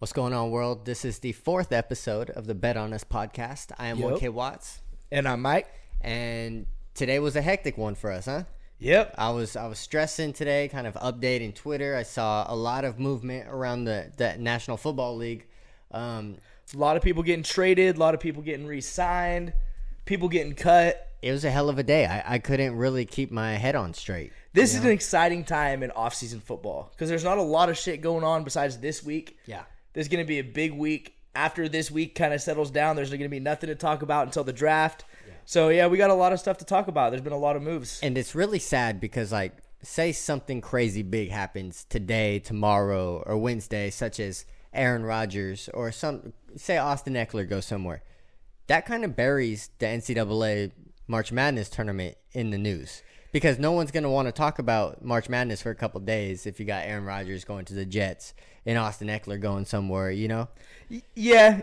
What's going on, world? This is the fourth episode of the Bet On Us podcast. I am 1K Watts. And I'm Mike. And today was a hectic one for us, huh? Yep. I was stressing today, kind of updating Twitter. I saw a lot of movement around the National Football League. A lot of people getting traded, a lot of people getting re-signed, people getting cut. It was a hell of a day. I couldn't really keep my head on straight. This is an exciting time in off-season football because there's not a lot of shit going on besides this week. Yeah. There's going to be a big week. After this week kind of settles down, there's going to be nothing to talk about until the draft. Yeah. So, yeah, we got a lot of stuff to talk about. There's been a lot of moves. And it's really sad because, like, say something crazy big happens today, tomorrow, or Wednesday, such as Aaron Rodgers or say Austin Eckler goes somewhere. That kind of buries the NCAA March Madness tournament in the news because no one's going to want to talk about March Madness for a couple of days if you got Aaron Rodgers going to the Jets and Austin Eckler going somewhere, you know? Yeah,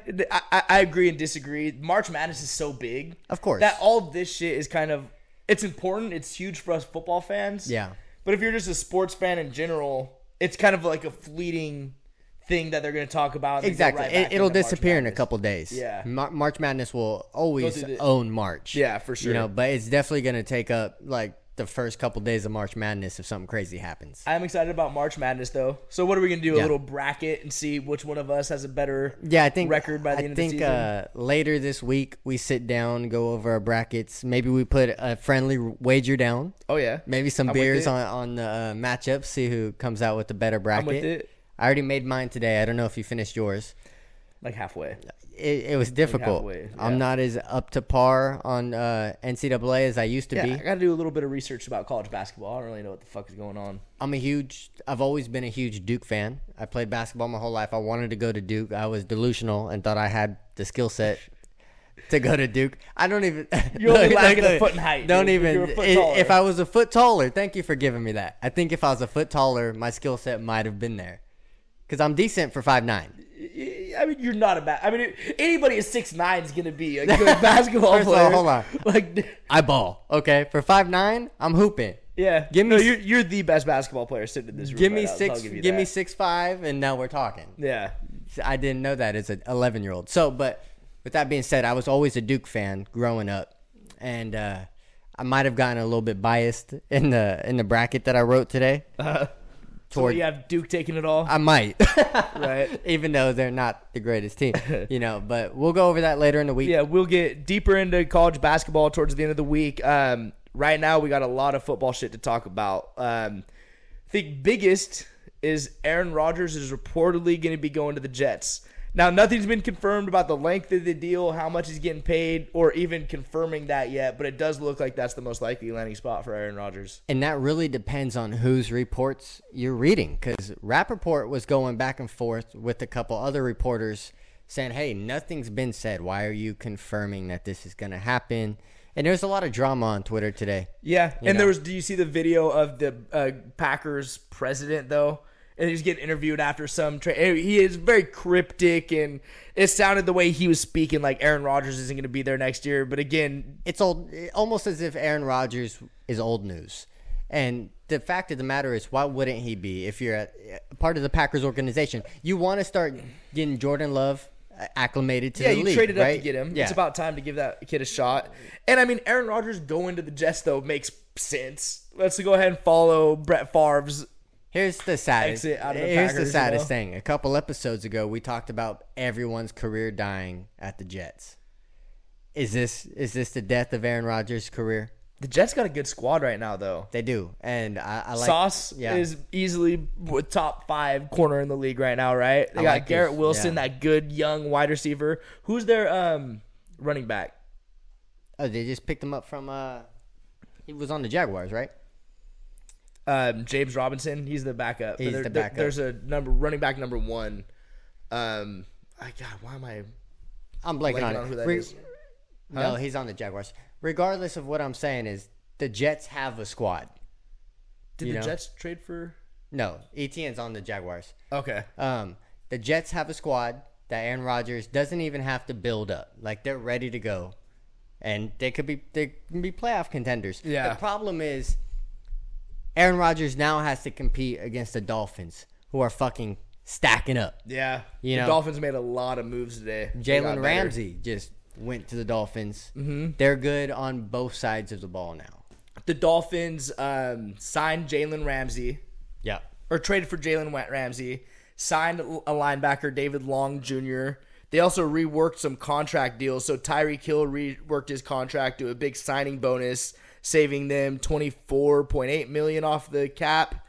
I agree and disagree. March Madness is so big. Of course. That all this shit is kind of, it's important. It's huge for us football fans. Yeah. But if you're just a sports fan in general, it's kind of like a fleeting thing that they're going to talk about. Exactly. Right, it'll disappear in a couple days. Yeah. March Madness will always own March. Yeah, for sure. You know, but it's definitely going to take up like the first couple days of March Madness if something crazy happens. I'm excited about March Madness though. So what are we going to do? A little bracket and see which one of us has a better record by the end of the season? I think later this week we sit down, go over our brackets. Maybe we put a friendly wager down. Oh yeah. Maybe some beers on the matchups. See who comes out with the better bracket. I'm with it. I already made mine today. I don't know if you finished yours. Like halfway. It was difficult. Like halfway, yeah. I'm not as up to par on NCAA as I used to be. I got to do a little bit of research about college basketball. I don't really know what the fuck is going on. I've always been a huge Duke fan. I played basketball my whole life. I wanted to go to Duke. I was delusional and thought I had the skill set to go to Duke. I don't even. You're only lacking a foot in height. Don't dude. even. You're a foot taller. If I was a foot taller, thank you for giving me that. I think if I was a foot taller, my skill set might have been there. Because I'm decent for 5'9". I mean, you're not a bad. I mean, anybody at 6'9" is gonna be a good basketball First player. of all, hold on. Like, I ball. Okay, for 5'9", I'm hooping. Yeah, you're the best basketball player sitting in this room. Give me 6'5", and now we're talking. Yeah, I didn't know that as an 11-year-old. So, but with that being said, I was always a Duke fan growing up, and I might have gotten a little bit biased in the bracket that I wrote today. So you have Duke taking it all? I might. Right. Even though they're not the greatest team, you know, but we'll go over that later in the week. Yeah, we'll get deeper into college basketball towards the end of the week. Right now, we got a lot of football shit to talk about. I think biggest is Aaron Rodgers is reportedly going to be going to the Jets. Now, nothing's been confirmed about the length of the deal, how much he's getting paid, or even confirming that yet, but it does look like that's the most likely landing spot for Aaron Rodgers. And that really depends on whose reports you're reading, because Rappaport was going back and forth with a couple other reporters saying, hey, nothing's been said. Why are you confirming that this is going to happen? And there's a lot of drama on Twitter today. Yeah, and do you see the video of the Packers president, though? And he was getting interviewed after some trade. He is very cryptic, and it sounded the way he was speaking like Aaron Rodgers isn't going to be there next year. But again, it's almost as if Aaron Rodgers is old news. And the fact of the matter is, why wouldn't he be if you're a part of the Packers organization? You want to start getting Jordan Love acclimated to the league, Yeah, you traded up right? to get him. Yeah. It's about time to give that kid a shot. And, I mean, Aaron Rodgers going to the Jets, though, makes sense. Let's go ahead and follow Brett Favre's Here's the saddest Packers, thing. A couple episodes ago, we talked about everyone's career dying at the Jets. Is this the death of Aaron Rodgers' career? The Jets got a good squad right now, though. They do, and I like Sauce is easily top 5 corner in the league right now, right? They got Garrett Wilson, that good young wide receiver. Who's their running back? Oh, they just picked him up from. He was on the Jaguars, right? James Robinson, he's the backup. He's the backup. There's a running back number 1. I'm blanking on who that is. No, he's on the Jaguars. Regardless of what I'm saying is the Jets have a squad. Did the Jets trade for? No, Etienne's on the Jaguars. Okay. The Jets have a squad that Aaron Rodgers doesn't even have to build up. Like, they're ready to go, and they can be playoff contenders. Yeah. The problem is Aaron Rodgers now has to compete against the Dolphins, who are fucking stacking up. Yeah. You The know? Dolphins made a lot of moves today. They got Jalen better. Ramsey just went to the Dolphins. Mm-hmm. They're good on both sides of the ball now. The Dolphins signed Jalen Ramsey, Yeah. or traded for Jalen Ramsey, signed a linebacker, David Long Jr. They also reworked some contract deals. So Tyreek Hill reworked his contract to a big signing bonus, saving them $24.8 million off the cap.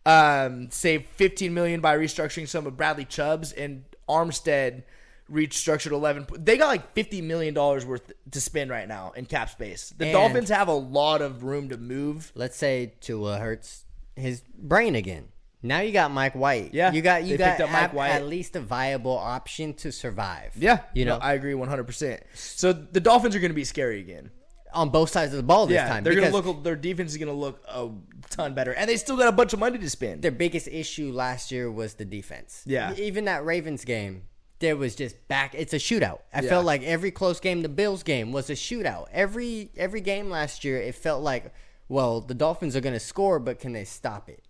Saved $15 million by restructuring some of Bradley Chubb's, and Armstead restructured 11. They got like $50 million worth to spend right now in cap space. The And- Dolphins have a lot of room to move. Let's say Tua hurts his brain again. Now you got Mike White. Yeah, You got they picked up Mike White. at least a viable option to survive. Yeah, You know, I agree 100%. So the Dolphins are going to be scary again. on both sides of the ball this time. They're going because to look. Their defense is going to look a ton better, and they still got a bunch of money to spend. their biggest issue last year was the defense. Yeah. Even that Ravens game, there was just back. It's a shootout. I Yeah. felt like every close game, the Bills game was a shootout. Every game last year, it felt like, well, the Dolphins are going to score, but can they stop it?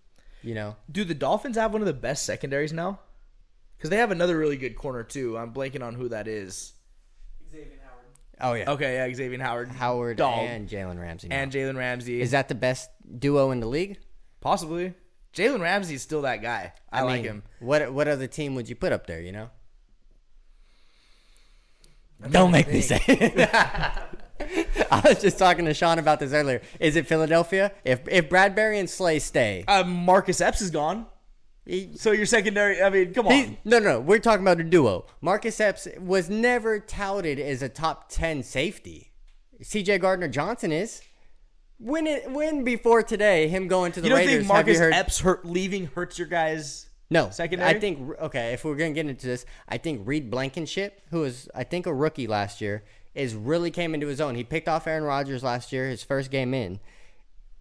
You know? Do the Dolphins have one of the best secondaries now? Because they have another really good corner too. I'm blanking on who that is. Oh yeah. Okay, yeah, Xavier Howard. Howard Dog. and Jalen Ramsey. And Jalen Ramsey. Is that the best duo in the league? Possibly. Jalen Ramsey is still that guy. I like mean, him. What other team would you put up there? You know. Don't make me say it. I was just talking to Sean about this earlier. Is it Philadelphia? If Bradbury and Slay stay, Marcus Epps is gone. So your secondary, I mean, come on. no. We're talking about a duo. Marcus Epps was never touted as a top 10 safety. C.J. Gardner-Johnson is. When before today, him going to the You don't Raiders, think Marcus have you heard? Epps leaving hurts your guys? No, secondary? I think, okay, if we're going to get into this, I think Reed Blankenship, who was, I think, a rookie last year, is really came into his own. He picked off Aaron Rodgers last year, his first game in.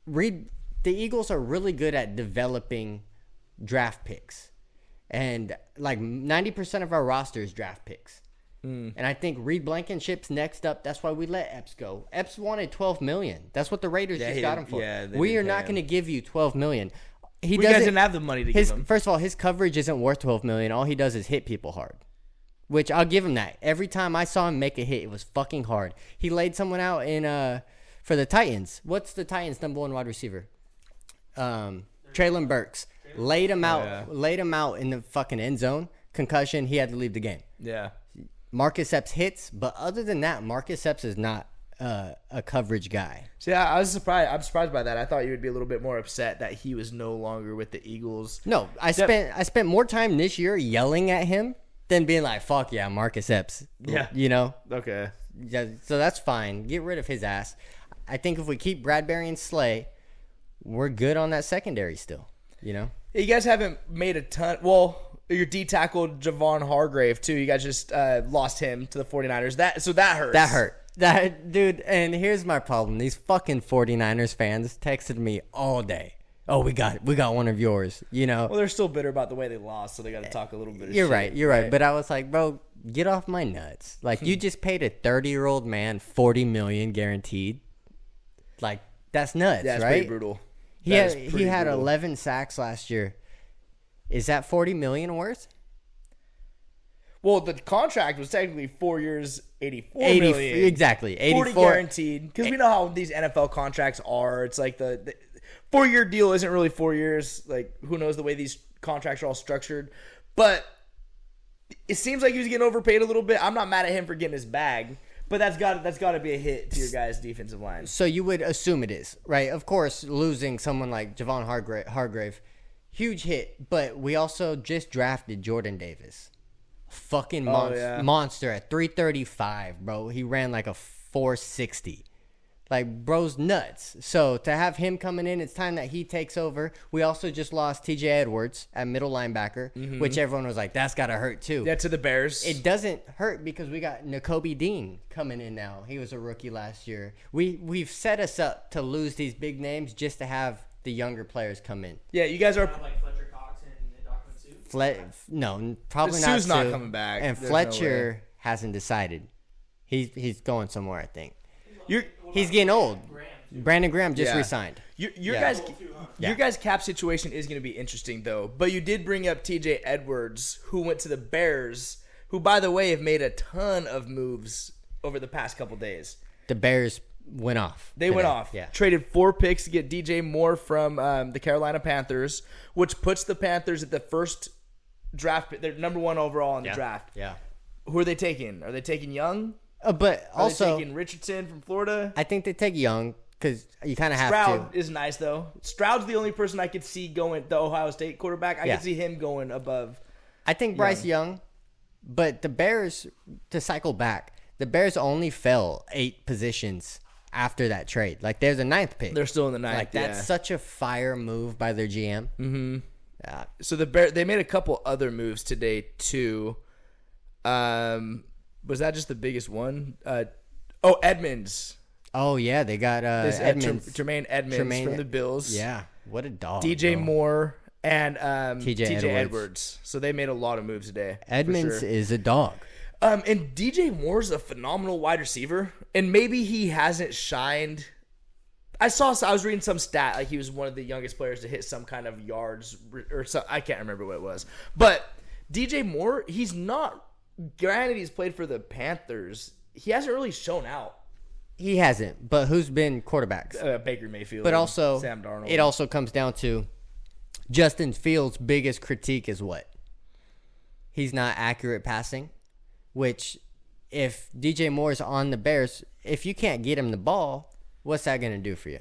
The Eagles are really good at developing draft picks. And like 90% of our roster is draft picks. And I think Reed Blankenship's next up. That's why we let Epps go. Epps wanted $12 million. That's what the Raiders just got him for. yeah, they We didn't are pay not him. going to give you $12 million. He We guys doesn't didn't have the money to give him. First of all, his coverage isn't worth $12 million. All he does is hit people hard, which I'll give him that. Every time I saw him make a hit, it was fucking hard. He laid someone out in for the Titans. What's the Titans' number one wide receiver? Traylon Burks. Laid him out. yeah. Laid him out in the fucking end zone. Concussion. He had to leave the game. Yeah. Marcus Epps hits, but other than that, Marcus Epps is not a coverage guy. See, I was surprised. I'm surprised by that. I thought you would be a little bit more upset that he was no longer with the Eagles. No, I spent more time this year yelling at him than being like, "Fuck yeah, Marcus Epps." Yeah. You know. Okay. Yeah, so that's fine. Get rid of his ass. I think if we keep Bradbury and Slay, we're good on that secondary still. You know. You guys haven't made a ton. Well, your D tackle Javon Hargrave too. You guys just lost him to the 49ers. That hurts. That hurt. That dude. And here's my problem. These fucking 49ers fans texted me all day. Oh, we got one of yours. You know. Well, they're still bitter about the way they lost, so they got to talk a little bit. You're of right. shit, You're right. But I was like, bro, get off my nuts. Like, you just paid a 30-year-old man $40 million guaranteed. Like, that's nuts, Yeah, it's right? pretty brutal. He That is had pretty brutal. 11 sacks last year. Is that $40 million worth? Well, the contract was technically 4 years, $84 80 million. exactly. 40 84 guaranteed. Because we know how these NFL contracts are. It's like the 4-year deal isn't really 4 years. Like, who knows the way these contracts are all structured. But it seems like he was getting overpaid a little bit. I'm not mad at him for getting his bag. But that's got to be a hit to your guys' defensive line. So you would assume it is, right? Of course, losing someone like Javon Hargrave, huge hit. But we also just drafted Jordan Davis. Fucking monster at 335, bro. He ran like a 460. Like, bro's nuts. So to have him coming in, it's time that he takes over. We also just lost TJ Edwards at middle linebacker, which everyone was like, that's got to hurt too. Yeah, to the Bears. It doesn't hurt because we got Nakobe Dean coming in now. He was a rookie last year. We've set us up to lose these big names just to have the younger players come in. Yeah, you guys are. Like Fletcher Cox and Donovan Sue. No, probably not. Sue's not Sue. coming back. And There's no Fletcher hasn't decided. He's going somewhere, I think. You're He's getting old. Graham. Brandon Graham just Yeah. resigned. Your Yeah. guys, Yeah. your guys' cap situation is going to be interesting though. But you did bring up T.J. Edwards, who went to the Bears, who by the way have made a ton of moves over the past couple days. The Bears went off. They today. went off. Yeah. Traded 4 picks to get DJ Moore from the Carolina Panthers, which puts the Panthers at the first draft pick. They're number 1 overall in the draft. Yeah. Who are they taking? Are they taking Young? But Are also, they taking Richardson from Florida? I think they take Young because you kind of have Stroud to. is nice though. Stroud's the only person I could see going, the Ohio State quarterback. I Yeah. could see him going above. I think Bryce Young, but the Bears, to cycle back, the Bears only fell 8 positions after that trade. Like, there's a 9th pick. They're still in the 9th. Like, that's such a fire move by their GM. Mm-hmm. So they made a couple other moves today too. Was that just the biggest one? Edmonds. Oh, yeah, they got Edmonds. Tremaine Edmonds from the Bills. Yeah, what a dog. DJ bro. Moore and TJ Edwards. So they made a lot of moves today. Edmonds is a dog. And DJ Moore's a phenomenal wide receiver, and maybe he hasn't shined. I was reading some stat like he was one of the youngest players to hit some kind of yards or so. I can't remember what it was, but DJ Moore, he's not. Granted, he's played for the Panthers. He hasn't really shown out. He hasn't, but who's been quarterbacks? Baker Mayfield, But also, Sam Darnold. it also comes down to Justin Fields' biggest critique is what? He's not accurate passing, which if DJ Moore is on the Bears, if you can't get him the ball, what's that going to do for you?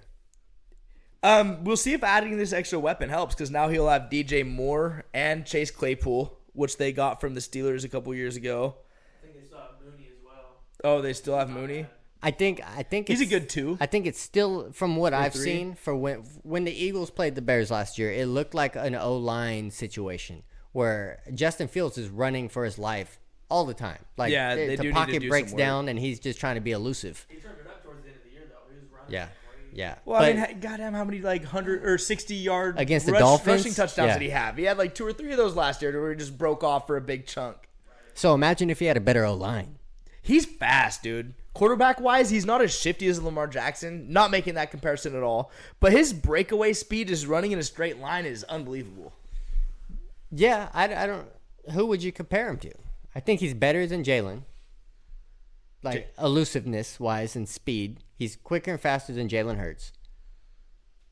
We'll see if adding this extra weapon helps because now he'll have DJ Moore and Chase Claypool, which they got from the Steelers a couple years ago. I think they still have Mooney as well. Oh, they still have Mooney? I think He's it's a good 2. I think it's still, from what I've 3. seen, for when the Eagles played the Bears last year, it looked like an O-line situation where Justin Fields is running for his life all the time. Like, Yeah, they do the need to pocket do breaks some work. down and he's just trying to be elusive. He turned it up towards the end of the year, though. He was running. Yeah, crazy. yeah. Well, But I mean, goddamn, how many 100 or 60-yard Against the Dolphins? rushing touchdowns Yeah. did he have? He had 2 or 3 of those last year where he just broke off for a big chunk. so imagine if he had a better O-line. He's fast, dude. Quarterback-wise, he's not as shifty as Lamar Jackson. Not making that comparison at all. But his breakaway speed, just running in a straight line, is unbelievable. Yeah, I don't. Who would you compare him to? I think he's better than Jalen. Like, elusiveness-wise and speed. He's quicker and faster than Jalen Hurts.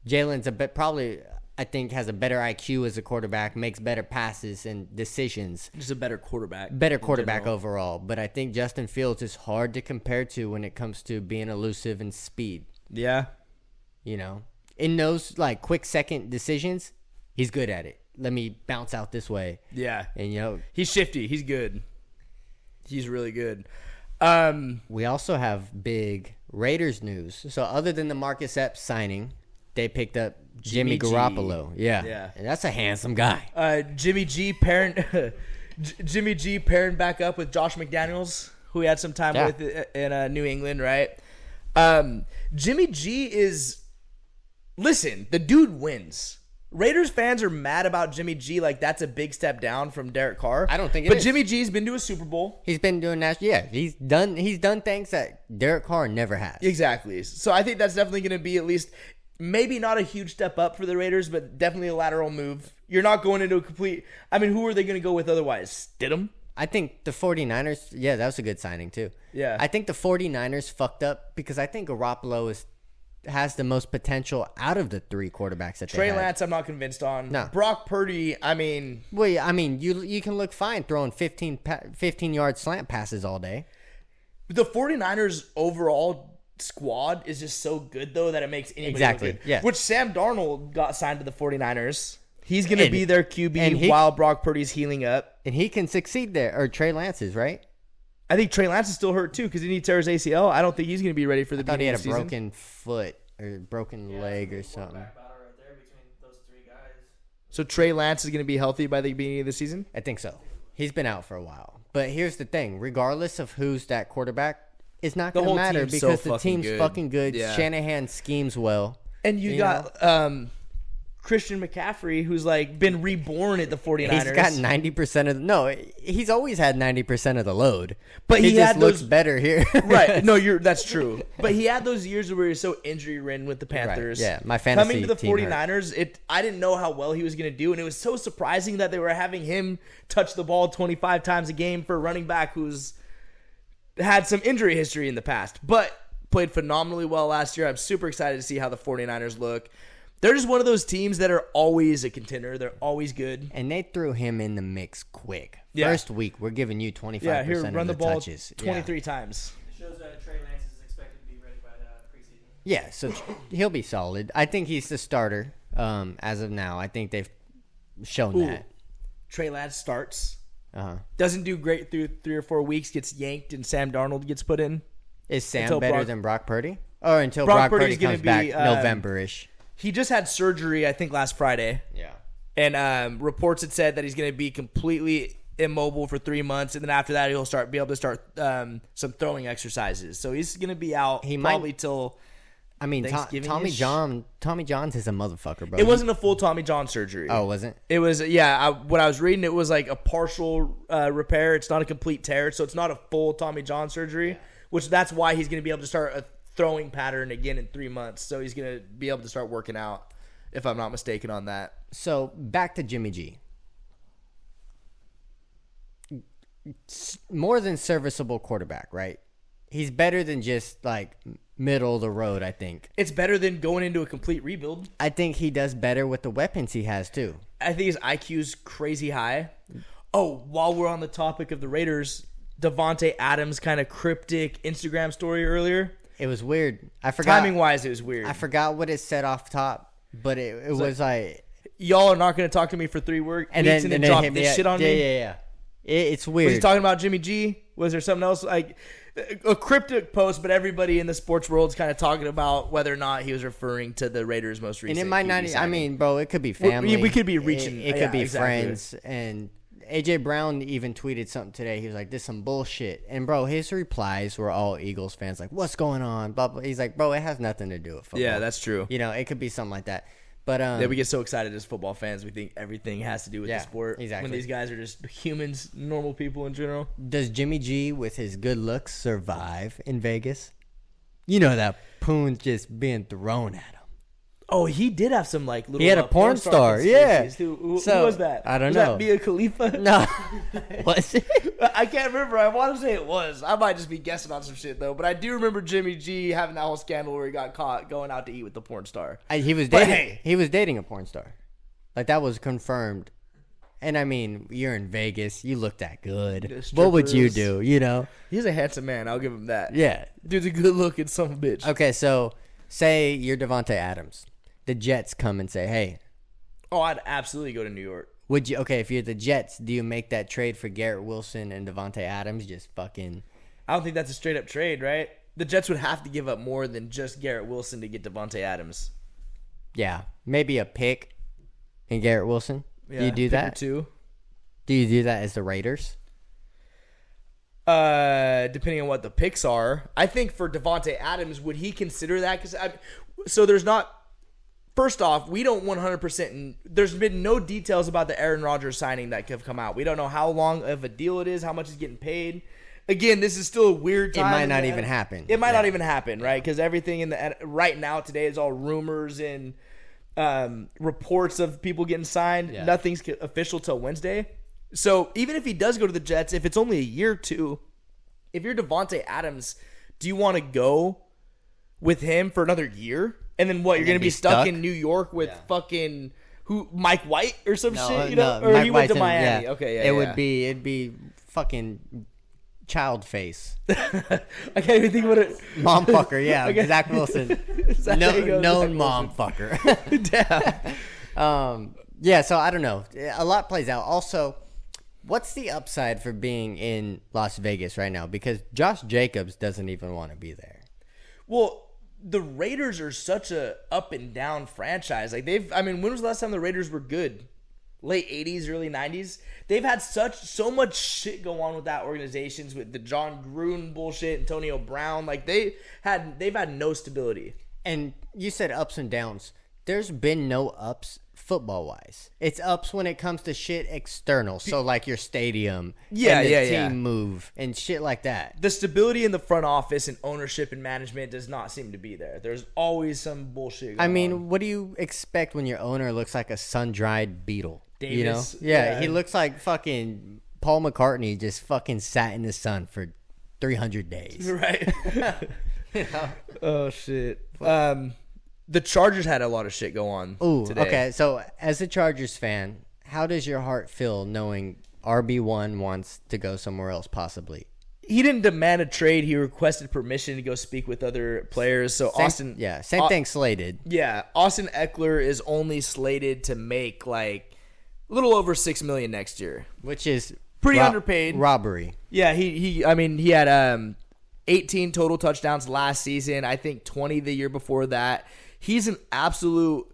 Jalen's probably, I think, has a better IQ as a quarterback, makes better passes and decisions. Just a better quarterback. Better in quarterback general. overall. But I think Justin Fields is hard to compare to when it comes to being elusive and speed. Yeah. You know? In those, quick second decisions, he's good at it. Let me bounce out this way. Yeah. And, He's shifty. He's good. He's really good. we also have big Raiders news. So other than the Marcus Epps signing, they picked up Jimmy G. Garoppolo. Yeah. Yeah. And that's a handsome guy. Jimmy G pairing back up with Josh McDaniels, who he had some time Yeah. with in New England, right? Jimmy G is... Listen, the dude wins. Raiders fans are mad about Jimmy G like that's a big step down from Derek Carr. I don't think it But is. Jimmy G's been to a Super Bowl. He's been doing that. Yeah, he's done things that Derek Carr never has. Exactly. So I think that's definitely going to be at least maybe not a huge step up for the Raiders, but definitely a lateral move. You're not going into a complete... I mean, who are they going to go with otherwise? Stidham? I think the 49ers, yeah, that was a good signing too. Yeah. I think the 49ers fucked up because I think Garoppolo has the most potential out of the 3 quarterbacks that Trey they had. Lance, I'm not convinced on. No. Brock Purdy, I mean... Well, I mean, you can look fine throwing 15-yard slant passes all day. The 49ers overall squad is just so good, though, that it makes anybody Exactly, look good. yeah. Which Sam Darnold got signed to the 49ers. He's going to And- be their and QB he- while Brock Purdy's healing up. And he can succeed there, or Trey Lance is, right? I think Trey Lance is still hurt, too, because he needs to tear his ACL. I don't think he's going to be ready for the I thought he beginning had of a the season. broken foot or broken leg or something. Quarterback battle right there between those 3 guys. So Trey Lance is going to be healthy by the beginning of the season? I think so. He's been out for a while. But here's the thing. Regardless of who's that quarterback, it's not The going to whole matter team's so because the fucking team's good. fucking good. Yeah. Shanahan schemes well. And you You got Christian McCaffrey, who's like been reborn at the 49ers. He's got 90% of he's always had 90% of the load. But he just had looks those- better here. Right. No, that's true. But he had those years where he was so injury-ridden with the Panthers. Right. Yeah, my fantasy Coming to the team hurt. 49ers, I didn't know how well he was going to do, and it was so surprising that they were having him touch the ball 25 times a game for a running back who's had some injury history in the past, but played phenomenally well last year. I'm super excited to see how the 49ers look. They're just one of those teams that are always a contender. They're always good. And they threw him in the mix quick. Yeah. First week, we're giving you 25% Yeah, here, of run the the ball touches. 23 times. It shows that Trey Lance is expected to be ready by preseason. Yeah, so he'll be solid. I think he's the starter as of now. I think they've shown Ooh. that. Trey Lance starts. Uh-huh. Doesn't do great through 3 or 4 weeks, gets yanked, and Sam Darnold gets put in. Is Sam Until better Brock- than Brock Purdy? Or until Brock Brock Purdy's Purdy gonna comes back be, November-ish? He just had surgery, I think, last Friday. Yeah. And reports had said that he's going to be completely immobile for 3 months, and then after that he'll be able to start some throwing exercises. So he's going to be out probably till I mean, Thanksgiving-ish. Tommy John's is a motherfucker, bro. It wasn't a full Tommy John surgery. Oh, wasn't? It was, what I was reading, it was like a partial repair. It's not a complete tear, so it's not a full Tommy John surgery, which that's why he's going to be able to start a throwing pattern again in 3 months. So he's going to be able to start working out, if I'm not mistaken on that. So back to Jimmy G. More than serviceable quarterback, right? He's better than just like middle of the road, I think. It's better than going into a complete rebuild. I think he does better with the weapons he has too. I think his IQ's crazy high. Oh, while we're on the topic of the Raiders, Devontae Adams' kind of cryptic Instagram story earlier. It was weird. I forgot. Timing-wise, it was weird. I forgot what it said off top, but it was like Y'all are not going to talk to me for 3 weeks and then drop this shit on me? Yeah. It's weird. Was he talking about Jimmy G? Was there something else? Like a cryptic post, but everybody in the sports world is kind of talking about whether or not he was referring to the Raiders' most recent. And it might not. QB I signing. mean, bro, it could be family. We could be reaching. It could be exactly. friends. And AJ Brown even tweeted something today. He was like, "This some bullshit." And bro, his replies were all Eagles fans, like, "What's going on?" Blah blah. He's like, "Bro, it has nothing to do with football." Yeah, that's true. You know, it could be something like that. But Yeah, we get so excited as football fans. We think everything has to do with Yeah, the sport. exactly. When these guys are just humans, normal people in general. does Jimmy G with his good looks survive in Vegas? You know that poon's just being thrown at him. Oh, he did have some like little. He had a porn star, yeah. conspiracies. Who So, was that? I don't was know. That Mia Khalifa? No, was it? I can't remember. I want to say it was. I might just be guessing on some shit though. But I do remember Jimmy G having that whole scandal where he got caught going out to eat with the porn star. He was But dating. hey. He was dating a porn star, like that was confirmed. And I mean, you're in Vegas. You look that good. The What would you strippers. do? You know? He's a handsome man. I'll give him that. Yeah. Dude's a good looking son of a bitch. Okay, so say you're Devontae Adams. The Jets come and say, "Hey, Oh, I'd absolutely go to New York. would you?" Okay, if you're the Jets, do you make that trade for Garrett Wilson and Devontae Adams? Just fucking. I don't think that's a straight up trade, right? The Jets would have to give up more than just Garrett Wilson to get Devontae Adams. Yeah, maybe a pick and Garrett Wilson. Do you do pick or that? two. Do you do that as the Raiders? Depending on what the picks are, I think for Devontae Adams, would he consider that? So there's not. First off, we don't 100%. There's been no details about the Aaron Rodgers signing that have come out. We don't know how long of a deal it is, how much he's getting paid. Again, this is still a weird time. It might not even happen. It might not even happen, right? Because everything in the right now today is all rumors and reports of people getting signed. Yeah. Nothing's official till Wednesday. So even if he does go to the Jets, if it's only a year or two, if you're Devontae Adams, do you want to go with him for another year? And then what? You're going to be stuck in New York with fucking Mike White or some shit, you know? Or Mike he went to White's in- Miami. yeah. Okay, yeah. It'd be fucking child face. I can't even think what it. Mom fucker, yeah. Okay. Zach Wilson. Zach- there you go, Known Zach mom fucker. Damn. Yeah, so I don't know. A lot plays out. Also, what's the upside for being in Las Vegas right now? Because Josh Jacobs doesn't even want to be there. Well, the Raiders are such a up and down franchise. Like when was the last time the Raiders were good? Late 80s, early 90s. They've had so much shit go on with that organizations with the John Gruden bullshit, Antonio Brown. Like they've had no stability. And you said ups and downs. There's been no ups football wise. It's ups when it comes to shit external. So like your stadium, Yeah, and the yeah, team yeah. move and shit like that. The stability in the front office and ownership and management does not seem to be there. There's always some bullshit going on. What do you expect when your owner looks like a sun-dried beetle? Davis, You know? Yeah, yeah. he looks like fucking Paul McCartney just fucking sat in the sun for 300 days. Right. You know? Oh, shit. The Chargers had a lot of shit go on Ooh, today. okay. So as a Chargers fan, how does your heart feel knowing RB1 wants to go somewhere else possibly? He didn't demand a trade. He requested permission to go speak with other players. So Austin... Same thing slated. Yeah, Austin Eckler is only slated to make like a little over $6 million next year. Which is Pretty underpaid. Robbery. Yeah, he had 18 total touchdowns last season. I think 20 the year before that. He's an absolute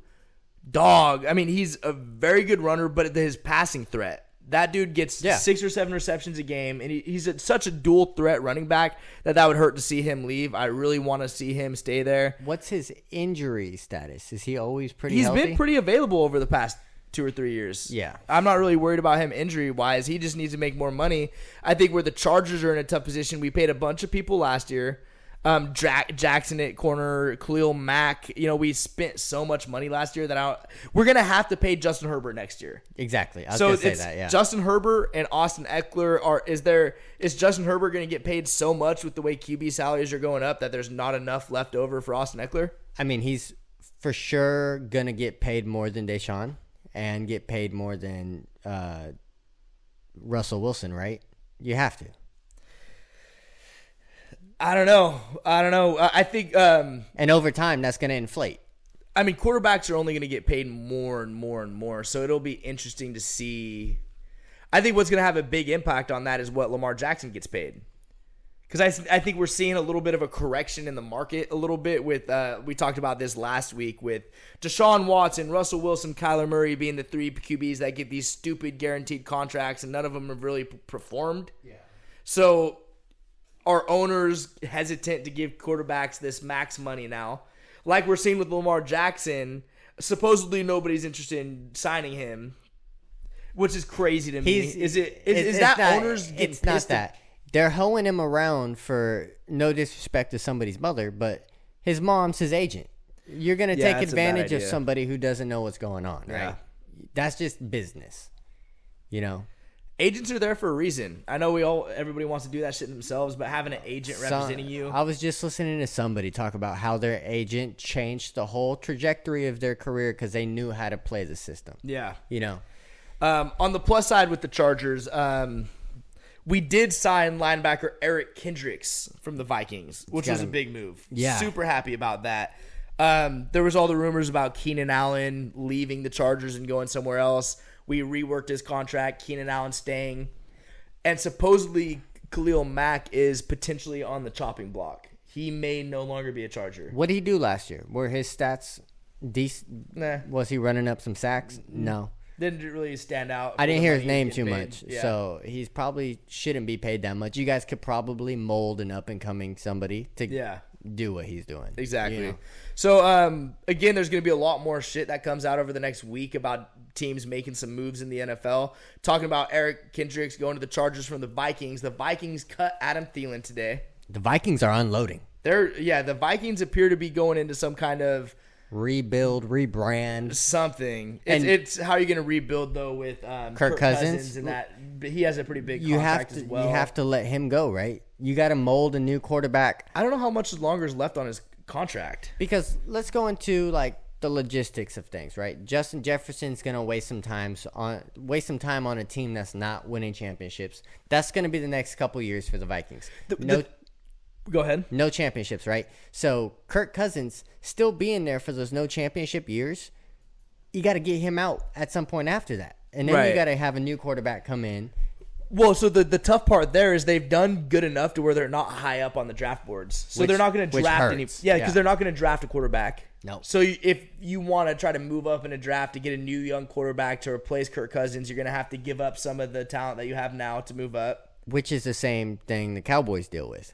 dog. I mean, he's a very good runner, but his passing threat. That dude gets 6 or 7 receptions a game, and he's such a dual threat running back that would hurt to see him leave. I really want to see him stay there. What's his injury status? Is he always pretty He's healthy? been pretty available over the past 2 or 3 years. Yeah. I'm not really worried about him injury-wise. He just needs to make more money. I think where the Chargers are in a tough position, we paid a bunch of people last year. Jackson at corner, Khalil Mack. We spent so much money last year that we're going to have to pay Justin Herbert next year. Exactly. I was going to say that, yeah. Justin Herbert and Austin Eckler. Is Justin Herbert going to get paid so much with the way QB salaries are going up that there's not enough left over for Austin Eckler? I mean, he's for sure going to get paid more than Deshaun and get paid more than Russell Wilson, right? You have to. I don't know. I think and over time, that's going to inflate. I mean, quarterbacks are only going to get paid more and more and more, so it'll be interesting to see. I think what's going to have a big impact on that is what Lamar Jackson gets paid. Because I think we're seeing a little bit of a correction in the market a little bit with, we talked about this last week with Deshaun Watson, Russell Wilson, Kyler Murray being the 3 QBs that get these stupid guaranteed contracts, and none of them have really performed. Yeah. So are owners hesitant to give quarterbacks this max money now? Like we're seeing with Lamar Jackson, supposedly nobody's interested in signing him, which is crazy to me. Is that owners getting It's not pissed that. They're hoeing him around for no disrespect to somebody's mother, but his mom's his agent. You're going to take that's a bad advantage of idea. somebody who doesn't know what's going on, Yeah. right? That's just business, you know? Agents are there for a reason. I know everybody wants to do that shit themselves, but having an agent representing you. I was just listening to somebody talk about how their agent changed the whole trajectory of their career because they knew how to play the system. Yeah. You know? On the plus side with the Chargers, we did sign linebacker Eric Kendricks from the Vikings, which was a big move. Yeah. Super happy about that. There was all the rumors about Keenan Allen leaving the Chargers and going somewhere else. We reworked his contract, Keenan Allen staying. And supposedly Khalil Mack is potentially on the chopping block. He may no longer be a Charger. What did he do last year? Were his stats decent? Nah. Was he running up some sacks? No. Didn't really stand out. I didn't for the hear his money he name was too getting much, paid. Yeah. so he's probably shouldn't be paid that much. You guys could probably mold an up-and-coming somebody to do what he's doing. Exactly. You know? So, again, there's going to be a lot more shit that comes out over the next week about teams making some moves in the NFL. Talking about Eric Kendricks going to the Chargers from the Vikings. The Vikings cut Adam Thielen today. The Vikings are unloading. The Vikings appear to be going into some kind of Rebuild, rebrand. something. And- It's how you're going to rebuild, though, with Kirk Cousins? and that. But he has a pretty big You have contract to as well. you have to let him go, right? You got to mold a new quarterback. I don't know how much longer is left on his contract. Because let's go into like the logistics of things, right? Justin Jefferson's gonna waste some time on a team that's not winning championships. That's gonna be the next couple years for the Vikings. Go ahead. No championships, right? So Kirk Cousins still being there for those no championship years. You got to get him out at some point after that, and then Right. you got to have a new quarterback come in. Well, so the tough part there is they've done good enough to where they're not high up on the draft boards. So they're not going to which draft any. hurts. Yeah, because they're not going to draft a quarterback. No. So if you want to try to move up in a draft to get a new young quarterback to replace Kirk Cousins, you're going to have to give up some of the talent that you have now to move up. Which is the same thing the Cowboys deal with.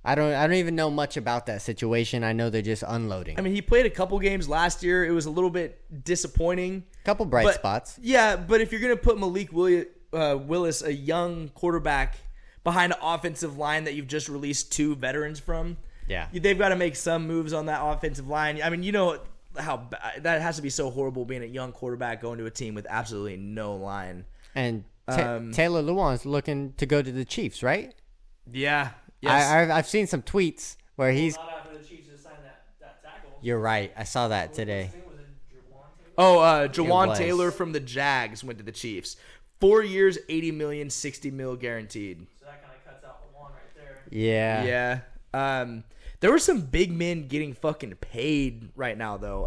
I don't even know much about that situation. I know they're just unloading. I mean, he played a couple games last year. It was a little bit disappointing. Couple bright spots. Yeah, but if you're going to put Malik Willis, a young quarterback, behind an offensive line that you've just released 2 veterans from, Yeah. they've got to make some moves on that offensive line. I mean, you know how that has to be so horrible being a young quarterback going to a team with absolutely no line. And Taylor Lewan's looking to go to the Chiefs, right? Yeah. Yes. I've seen some tweets where he's. Not after the Chiefs just signed that tackle. You're right. I saw that today. His name was Javon Taylor? Jawan was. Taylor from the Jags went to the Chiefs. 4 years, $80 million, $60 million guaranteed. So that kind of cuts out the one right there. Yeah. Yeah. There were some big men getting fucking paid right now, though.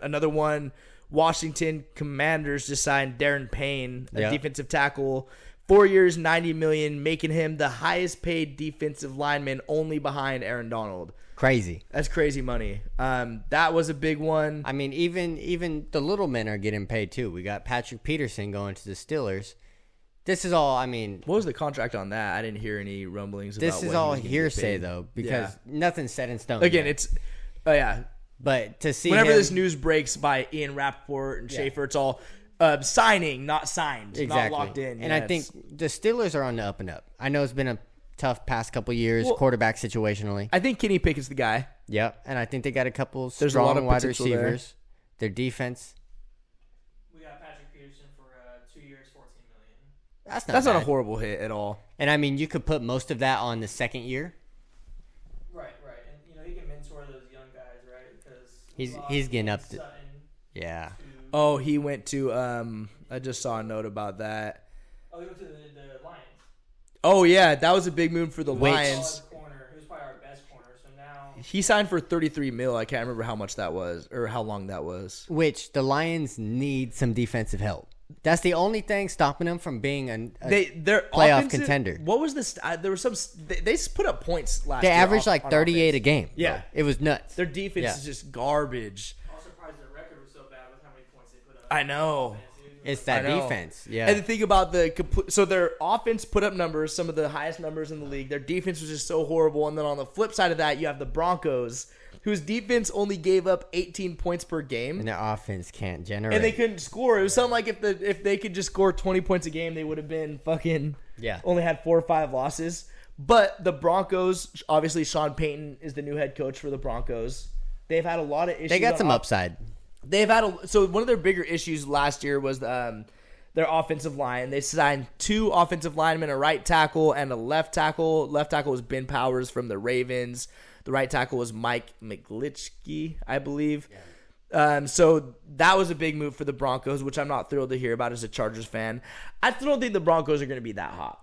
Another one, Washington Commanders just signed Darren Payne, a defensive tackle. 4 years, $90 million, making him the highest paid defensive lineman, only behind Aaron Donald. Crazy. That's crazy money. That was a big one. I mean, even the little men are getting paid too. We got Patrick Peterson going to the Steelers. This is all. I mean, What was the contract on that? I didn't hear any rumblings about this is when all he was gonna get hearsay paid. though, because Yeah. nothing's set in stone. Again, yet. it's yeah. But to see Whenever him, this news breaks by Ian Rappaport and Schaefer, it's all signing, not signed, exactly not locked in. And Yeah, I think the Steelers are on the up and up. I know it's been a tough past couple years, Well, quarterback situationally. I think Kenny Pickett's the guy. Yep, and I think they got a couple There's a lot strong of wide potential there. receivers. Their defense, We got Patrick Peterson for 2 years, $14 million. that's not That's bad. not a horrible hit at all. And I mean, you could put most of that on the second year. Right. And he can mentor those young guys, right? Because He's getting up to- Sutton Yeah. Oh, he went to. I just saw a note about that. he went to the Lions. Oh yeah, that was a big move for the Which- Lions. Corner. He was probably our best corner. So now He signed for $33 million. I can't remember how much that was or how long that was. Which the Lions need some defensive help. That's the only thing stopping them from being Their playoff offensive- contender. What was this? There was some. They put up points last They year. averaged off- like on 38 offense. a game. Yeah. bro. It was nuts. Their defense Yeah. is just garbage. I was surprised their record was so bad with how many points they put up. I know. It's that I know. defense. Yeah. And the thing about so their offense put up numbers, some of the highest numbers in the league. Their defense was just so horrible. And then on the flip side of that, you have the Broncos, whose defense only gave up 18 points per game. And their offense can't generate. And they couldn't score. It was something like if they could just score 20 points a game, they would have been fucking only had 4 or 5 losses. But the Broncos, obviously Sean Payton is the new head coach for the Broncos. They've had a lot of issues. They got on some upside. They've had so one of their bigger issues last year was their offensive line. They signed 2 offensive linemen, a right tackle and a left tackle. Left tackle was Ben Powers from the Ravens. The right tackle was Mike McGlinchey, I believe. So that was a big move for the Broncos, which I'm not thrilled to hear about as a Chargers fan. I still don't think the Broncos are going to be that hot.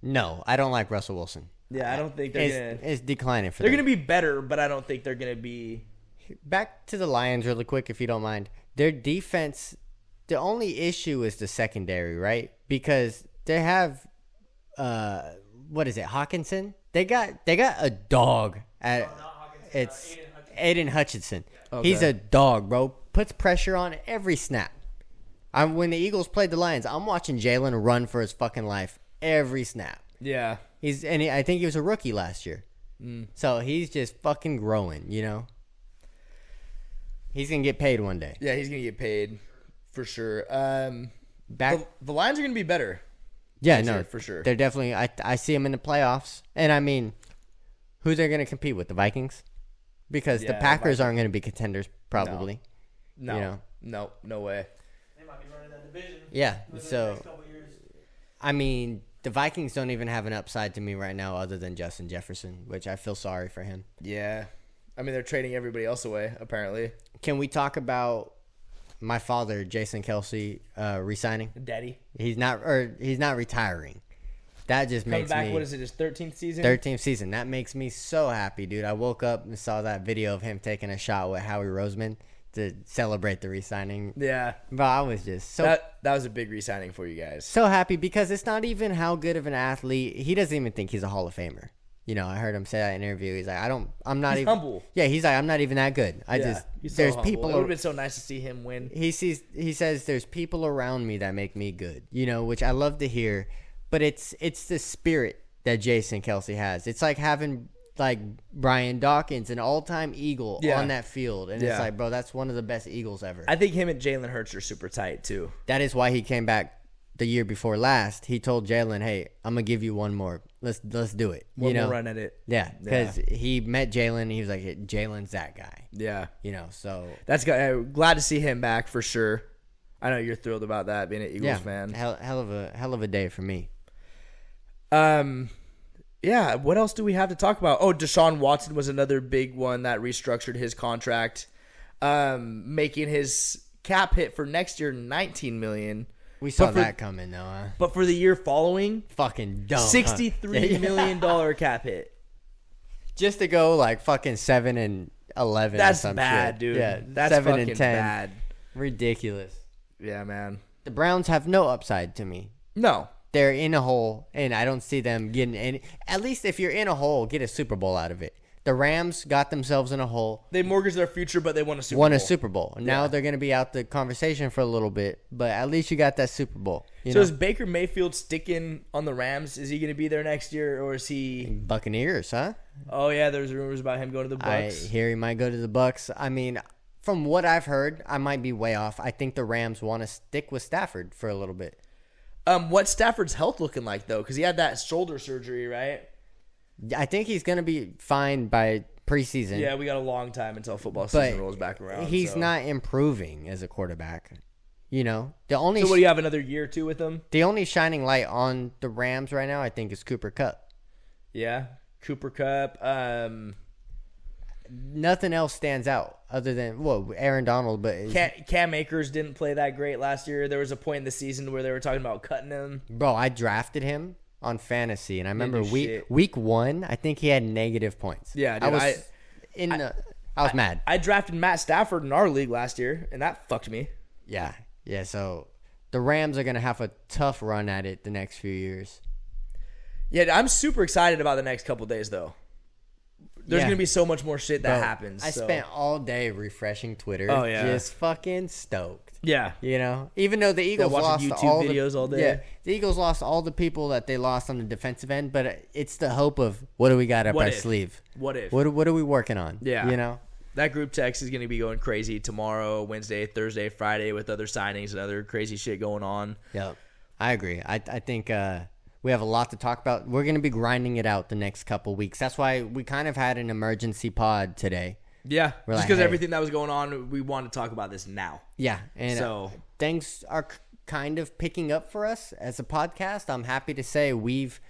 No, I don't like Russell Wilson. Yeah, I don't think they're going to. It's declining for They're them. going to be better, but I don't think they're going to be. Back to the Lions really quick, if you don't mind. Their defense, the only issue is the secondary, right? Because they have, what is it, Hawkinson? They got a dog at it's Aiden Hutchinson. Okay. He's a dog, bro. Puts pressure on every snap. When the Eagles played the Lions, I'm watching Jalen run for his fucking life every snap. Yeah. I think he was a rookie last year. So he's just fucking growing, you know? He's going to get paid one day. Yeah, he's going to get paid for sure. Back, The Lions are going to be better. yeah, next no, year, for sure. They're definitely. I see them in the playoffs, and I mean, who they're going to compete with? The Vikings, because the Yeah, the Packers Vikings. aren't going to be contenders probably. No, You know. no way. They might be running that division. Yeah, within the so next couple years. I mean, the Vikings don't even have an upside to me right now, other than Justin Jefferson, which I feel sorry for him. Yeah. I mean, they're trading everybody else away, apparently. Can we talk about my father, Jason Kelsey, resigning? Daddy. He's not retiring. That just Coming makes back, me. what is it, his 13th season? 13th season. That makes me so happy, dude. I woke up and saw that video of him taking a shot with Howie Roseman to celebrate the re-signing. Yeah. But I was just That was a big re-signing for you guys. so happy because it's not even how good of an athlete. He doesn't even think he's a Hall of Famer. You know, I heard him say that in an interview. He's like, I'm not He's even humble. Yeah, he's like, I'm not even that good. He's so There's humble. people It would have been so nice to see him win. he says there's people around me that make me good, you know, which I love to hear. But it's the spirit that Jason Kelsey has. It's like having like Brian Dawkins, an all-time Eagle Yeah. on that field. And it's like, bro, that's one of the best Eagles ever. I think him and Jalen Hurts are super tight too. That is why he came back the year before last. He told Jalen, hey, I'm going to give you one more. Let's do it. One more run at it. Yeah, because he met Jalen. He was like, hey, Jalen's that guy. Yeah. So. That's glad to see him back for sure. I know you're thrilled about that, being an Eagles fan. Hell of a day for me. Yeah, what else do we have to talk about? Oh, Deshaun Watson was another big one that restructured his contract, making his cap hit for next year $19 million. We saw that coming, though. Huh? But for the year following, fucking dumb. $63 million cap hit. Just to go like fucking 7-11. That's or some bad, shit. dude. Yeah, That's 7 fucking and 10. bad. Ridiculous. Yeah, man. The Browns have no upside to me. No. They're in a hole, and I don't see them getting any. At least if you're in a hole, get a Super Bowl out of it. The Rams got themselves in a hole. They mortgaged their future, but they won a Super Bowl. Won a Super Bowl. Now they're going to be out the conversation for a little bit, but at least you got that Super Bowl. You know? Is Baker Mayfield sticking on the Rams? Is he going to be there next year, or is he? Buccaneers, huh? Oh yeah, there's rumors about him going to the Bucks. I hear he might go to the Bucks. I mean, from what I've heard, I might be way off. I think the Rams want to stick with Stafford for a little bit. What's Stafford's health looking like though? Because he had that shoulder surgery, right? I think he's going to be fine by preseason. Yeah, we got a long time until football season rolls back around. He's not improving as a quarterback. The only So what do you have, another year or two with him? The only shining light on the Rams right now, I think, is Cooper Kupp. Yeah, Cooper Kupp. Nothing else stands out other than Aaron Donald. But Cam Akers didn't play that great last year. There was a point in the season where they were talking about cutting him. Bro, I drafted him on fantasy, and I remember week 1, I think he had negative points. Yeah, dude, I was mad. I drafted Matt Stafford in our league last year, and that fucked me. Yeah. So the Rams are gonna have a tough run at it the next few years. Yeah, I'm super excited about the next couple days though. There's going to be so much more shit that happens. I spent all day refreshing Twitter. Oh, yeah. Just fucking stoked. Yeah. Even though the Eagles lost YouTube videos all day. Yeah, the Eagles lost all the people that they lost on the defensive end, but it's the hope of what do we got up our sleeve? What if? What are we working on? Yeah. That group text is going to be going crazy tomorrow, Wednesday, Thursday, Friday with other signings and other crazy shit going on. Yep. I agree. I think we have a lot to talk about. We're going to be grinding it out the next couple weeks. That's why we kind of had an emergency pod today. Yeah, just because everything that was going on, we want to talk about this now. Yeah, and things are kind of picking up for us as a podcast. I'm happy to say we've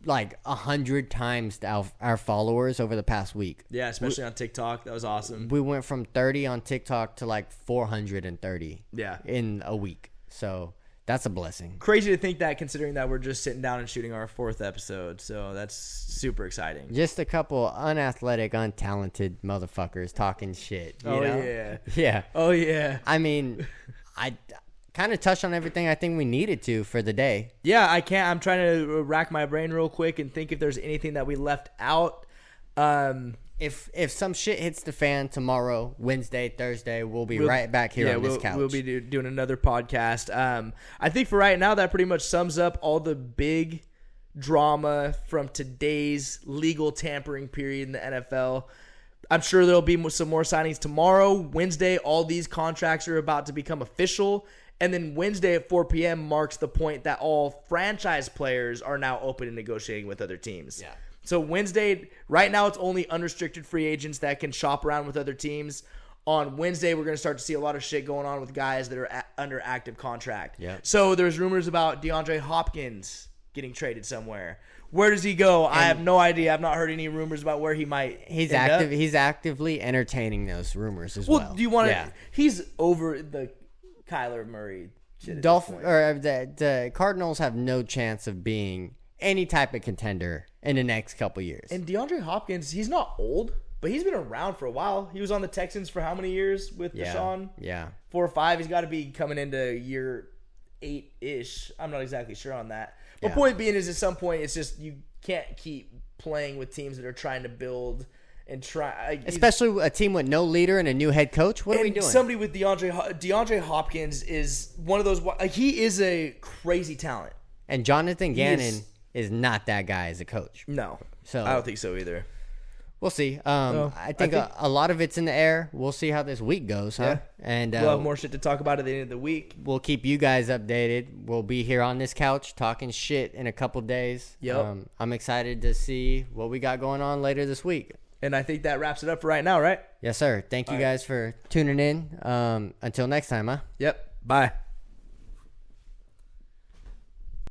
100 times our followers over the past week. Yeah, especially on TikTok. That was awesome. We went from 30 on TikTok to 430 in a week. So that's a blessing. Crazy to think that, considering that we're just sitting down and shooting our 4th episode. So that's super exciting. Just a couple unathletic, untalented motherfuckers talking shit. You know? Yeah. Yeah. Oh, yeah. I mean, I kind of touched on everything I think we needed to for the day. Yeah, I can't. I'm trying to rack my brain real quick and think if there's anything that we left out. If some shit hits the fan tomorrow, Wednesday, Thursday, we'll be right back here on this couch. We'll be doing another podcast. I think for right now, that pretty much sums up all the big drama from today's legal tampering period in the NFL. I'm sure there'll be some more signings tomorrow. Wednesday, all these contracts are about to become official. And then Wednesday at 4 p.m. marks the point that all franchise players are now open to negotiating with other teams. Yeah. So Wednesday, right now it's only unrestricted free agents that can shop around with other teams. On Wednesday, we're going to start to see a lot of shit going on with guys that are under active contract. Yeah. So there's rumors about DeAndre Hopkins getting traded somewhere. Where does he go? I have no idea. I've not heard any rumors about where he might He's end active. up. He's actively entertaining those rumors as well. Well, do you want to? He's over the Kyler Murray shit. The Cardinals have no chance of being any type of contender in the next couple years. And DeAndre Hopkins, he's not old, but he's been around for a while. He was on the Texans for how many years with Deshaun? Yeah. 4 or 5. He's got to be coming into year 8-ish. I'm not exactly sure on that. But point being is at some point, it's just you can't keep playing with teams that are trying to build and try. Especially a team with no leader and a new head coach. What are we doing? Somebody with DeAndre Hopkins is one of those. He is a crazy talent. And Jonathan Gannon is not that guy as a coach. No, So I don't think so either. We'll see. I think, think- a lot of it's in the air. We'll see how this week goes, huh? Yeah. And We'll have more shit to talk about at the end of the week. we'll keep you guys updated. We'll be here on this couch talking shit in a couple days. Yep. I'm excited to see what we got going on later this week. And I think that wraps it up for right now, right? Yes, sir. Thank you guys for tuning in. Until next time, huh? Yep. Bye.